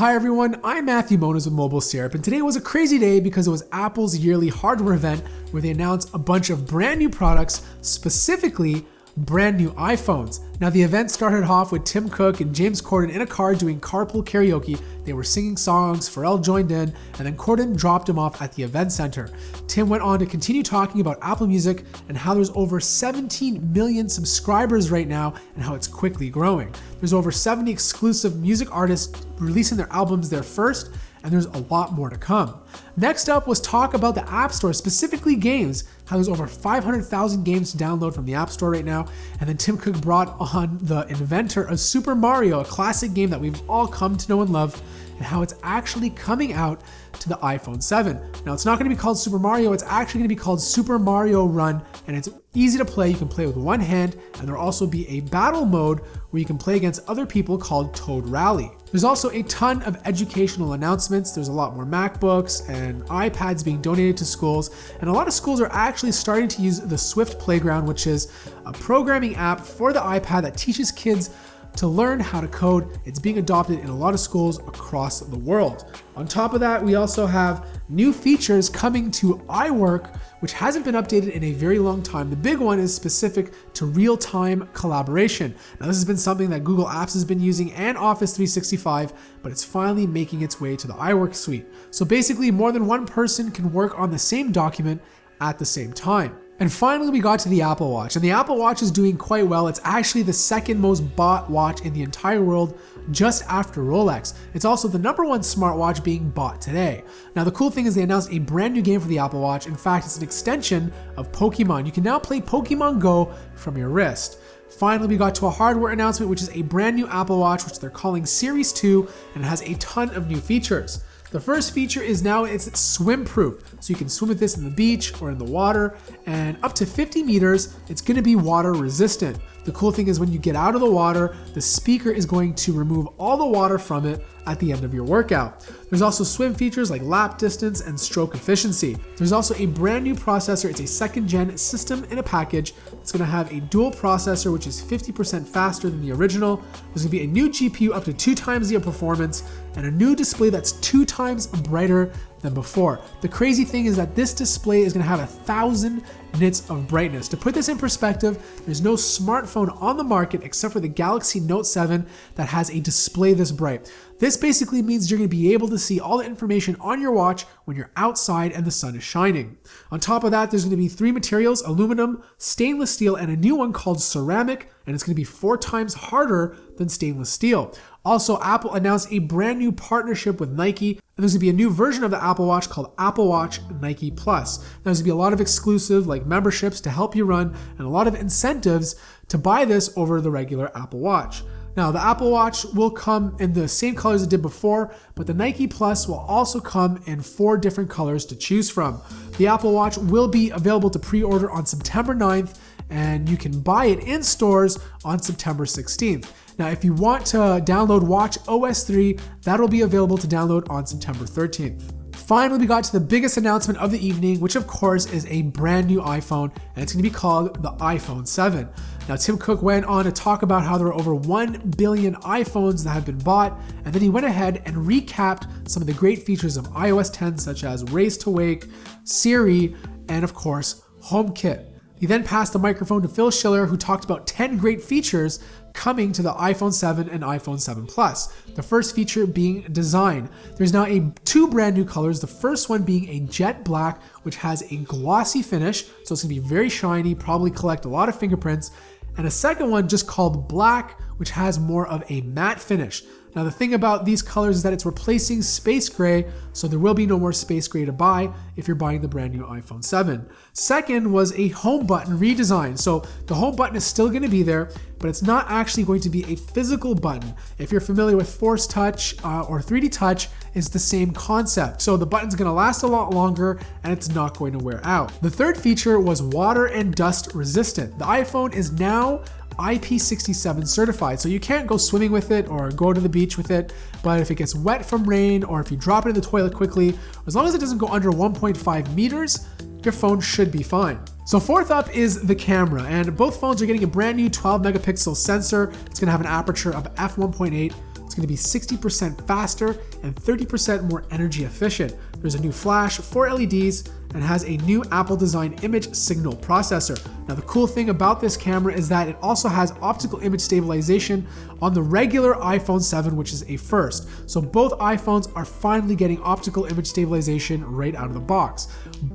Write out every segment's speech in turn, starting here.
Hi everyone, I'm Matthew Moniz with Mobile Syrup, and today was a crazy day because it was Apple's yearly hardware event where they announced a bunch of brand new products, specifically brand new iPhones. Now the event started off with Tim Cook and James Corden in a car doing carpool karaoke. They were singing songs, Pharrell joined in, and then Corden dropped him off at the event center. Tim went on to continue talking about Apple Music and how there's over 17 million subscribers right now and how it's quickly growing. There's over 70 exclusive music artists releasing their albums there first, and there's a lot more to come. Next up was talk about the App Store, specifically games, how there's over 500,000 games to download from the App Store right now, and then Tim Cook brought on the inventor of Super Mario, a classic game that we've all come to know and love, and how it's actually coming out to the iPhone 7. Now it's not going to be called Super Mario, it's actually going to be called Super Mario Run, and it's easy to play. You can play with one hand, and there'll also be a battle mode where you can play against other people called Toad Rally. There's also a ton of educational announcements. There's a lot more MacBooks and iPads being donated to schools, and a lot of schools are actually starting to use the Swift Playground, which is a programming app for the iPad that teaches kids to learn how to code. It's being adopted in a lot of schools across the world. On top of that, we also have new features coming to iWork, which hasn't been updated in a very long time. The big one is specific to real-time collaboration. Now, this has been something that Google Apps has been using and Office 365, but it's finally making its way to the iWork suite. So basically, more than one person can work on the same document at the same time. And finally, we got to the Apple Watch, and the Apple Watch is doing quite well. It's actually the second most bought watch in the entire world, just after Rolex. It's also the number one smartwatch being bought today. Now, the cool thing is they announced a brand new game for the Apple Watch. In fact, it's an extension of Pokemon. You can now play Pokemon Go from your wrist. Finally, we got to a hardware announcement, which is a brand new Apple Watch, which they're calling Series 2, and it has a ton of new features. The first feature is now it's swim proof. So you can swim with this in the beach or in the water, and up to 50 meters, it's gonna be water resistant. The cool thing is when you get out of the water, the speaker is going to remove all the water from it at the end of your workout. There's also swim features like lap distance and stroke efficiency. There's also a brand new processor. It's a second gen system in a package. It's gonna have a dual processor, which is 50% faster than the original. There's gonna be a new GPU up to 2 times the performance and a new display that's 2 times brighter than before. The crazy thing is that this display is gonna have 1,000 nits of brightness. To put this in perspective, there's no smartphone on the market except for the Galaxy Note 7 that has a display this bright. This basically means you're gonna be able to see all the information on your watch when you're outside and the sun is shining. On top of that, there's gonna be 3 materials: aluminum, stainless steel, and a new one called ceramic, and it's gonna be 4 times harder than stainless steel. Also, Apple announced a brand new partnership with Nike, and there's gonna be a new version of the Apple Watch called Apple Watch Nike Plus. There's gonna be a lot of exclusive like memberships to help you run, and a lot of incentives to buy this over the regular Apple Watch. Now, the Apple Watch will come in the same colors it did before, but the Nike Plus will also come in 4 different colors to choose from. The Apple Watch will be available to pre-order on September 9th, and you can buy it in stores on September 16th. Now, if you want to download Watch OS 3, that'll be available to download on September 13th. Finally, we got to the biggest announcement of the evening, which of course is a brand new iPhone, and it's gonna be called the iPhone 7. Now, Tim Cook went on to talk about how there are over 1 billion iPhones that have been bought, and then he went ahead and recapped some of the great features of iOS 10, such as Race to Wake, Siri, and of course, HomeKit. He then passed the microphone to Phil Schiller, who talked about 10 great features coming to the iPhone 7 and iPhone 7 Plus. The first feature being design. There's now 2 brand new colors. The first one being a jet black, which has a glossy finish, so it's gonna be very shiny, probably collect a lot of fingerprints. And a second one just called black, which has more of a matte finish. Now, the thing about these colors is that it's replacing space gray, so there will be no more space gray to buy if you're buying the brand new iPhone 7. Second was a home button redesign. So the home button is still going to be there, but it's not actually going to be a physical button. If you're familiar with Force Touch or 3D Touch, it's the same concept. So the button's going to last a lot longer and it's not going to wear out. The third feature was water and dust resistant. The iPhone is now IP67 certified, so you can't go swimming with it or go to the beach with it, but if it gets wet from rain or if you drop it in the toilet quickly, as long as it doesn't go under 1.5 meters, your phone should be fine. So fourth up is the camera, and both phones are getting a brand new 12 megapixel sensor. It's gonna have an aperture of f1.8, It's going to be 60% faster and 30% more energy efficient. There's a new flash, 4 LEDs, and has a new Apple designed image signal processor. Now the cool thing about this camera is that it also has optical image stabilization on the regular iPhone 7, which is a first. So both iPhones are finally getting optical image stabilization right out of the box.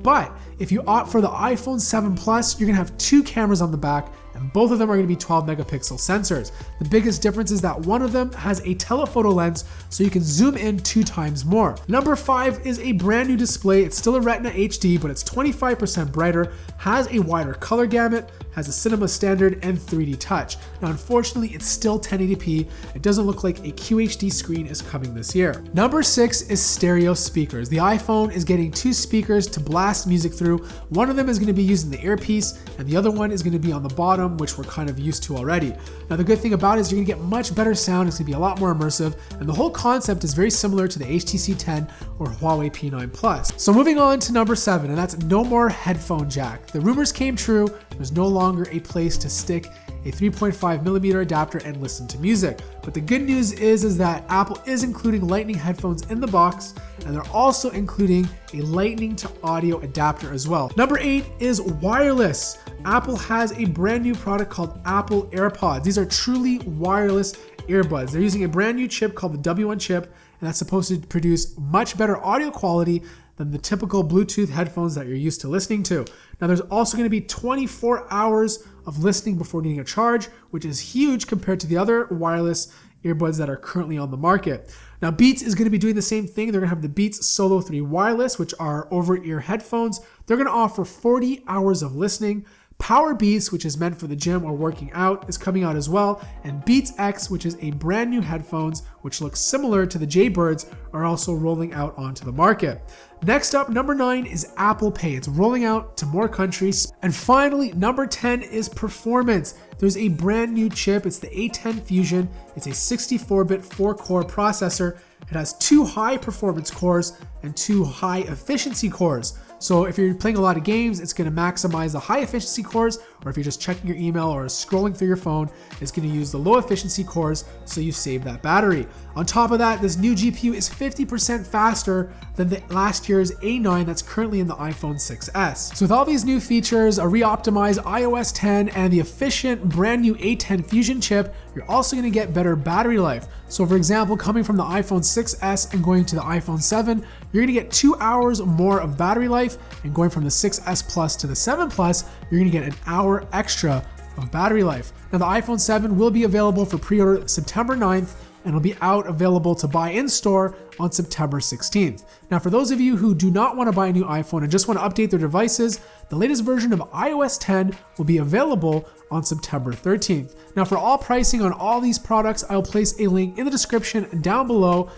But if you opt for the iPhone 7 Plus, you're gonna have 2 cameras on the back, and both of them are gonna be 12 megapixel sensors. The biggest difference is that one of them has a telephoto lens, so you can zoom in 2 times more. Number 5 is a brand new display. It's still a Retina HD, but it's 25% brighter, has a wider color gamut, has a cinema standard and 3D touch. Now, unfortunately, it's still 1080p. It doesn't look like a QHD screen is coming this year. Number 6 is stereo speakers. The iPhone is getting 2 speakers to blast music through. One of them is going to be using the earpiece, and the other one is going to be on the bottom, which we're kind of used to already. Now, the good thing about it is you're going to get much better sound. It's going to be a lot more immersive, and the whole concept is very similar to the HTC 10 or Huawei P9 Plus. So moving on to number 7, and that's no more headphone jack. The rumors came true. There's no longer a place to stick a 3.5mm adapter and listen to music. But the good news is that Apple is including Lightning headphones in the box, and they're also including a Lightning to audio adapter as well. Number 8 is wireless. Apple has a brand new product called Apple AirPods. These are truly wireless earbuds. They're using a brand new chip called the W1 chip, and that's supposed to produce much better audio quality than the typical Bluetooth headphones that you're used to listening to. Now, there's also going to be 24 hours of listening before needing a charge, which is huge compared to the other wireless earbuds that are currently on the market. Now, Beats is going to be doing the same thing. They're going to have the Beats Solo 3 Wireless, which are over-ear headphones. They're going to offer 40 hours of listening. Power Beats, which is meant for the gym or working out, is coming out as well. And Beats X, which is a brand new headphones, which looks similar to the Jaybirds, are also rolling out onto the market. Next up, number 9 is Apple Pay. It's rolling out to more countries. And finally, number 10 is performance. There's a brand new chip. It's the A10 Fusion. It's a 64-bit 4-core processor. It has 2 high-performance cores and 2 high-efficiency cores. So if you're playing a lot of games, it's going to maximize the high efficiency cores, or if you're just checking your email or scrolling through your phone, it's going to use the low efficiency cores, so you save that battery. On top of that, this new GPU is 50% faster than the last year's A9 that's currently in the iPhone 6s. So with all these new features, a re-optimized iOS 10, and the efficient brand new A10 Fusion chip, you're also going to get better battery life. So for example, coming from the iPhone 6s and going to the iPhone 7, you're going to get 2 hours more of battery life, and going from the 6s Plus to the 7 Plus, you're going to get an hour extra of battery life. Now the iPhone 7 will be available for pre-order September 9th, and it'll be out available to buy in store on September 16th. Now for those of you who do not want to buy a new iPhone and just want to update their devices, the latest version of iOS 10 will be available on September 13th. Now for all pricing on all these products, I'll place a link in the description down below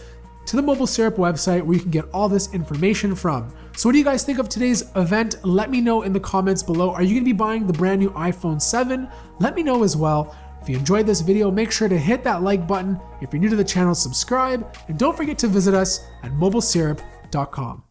to the Mobile Syrup website where you can get all this information from. So what do you guys think of today's event? Let me know in the comments below. Are you going to be buying the brand new iPhone 7? Let me know as well. If you enjoyed this video, make sure to hit that like button. If you're new to the channel, subscribe, and don't forget to visit us at mobilesyrup.com.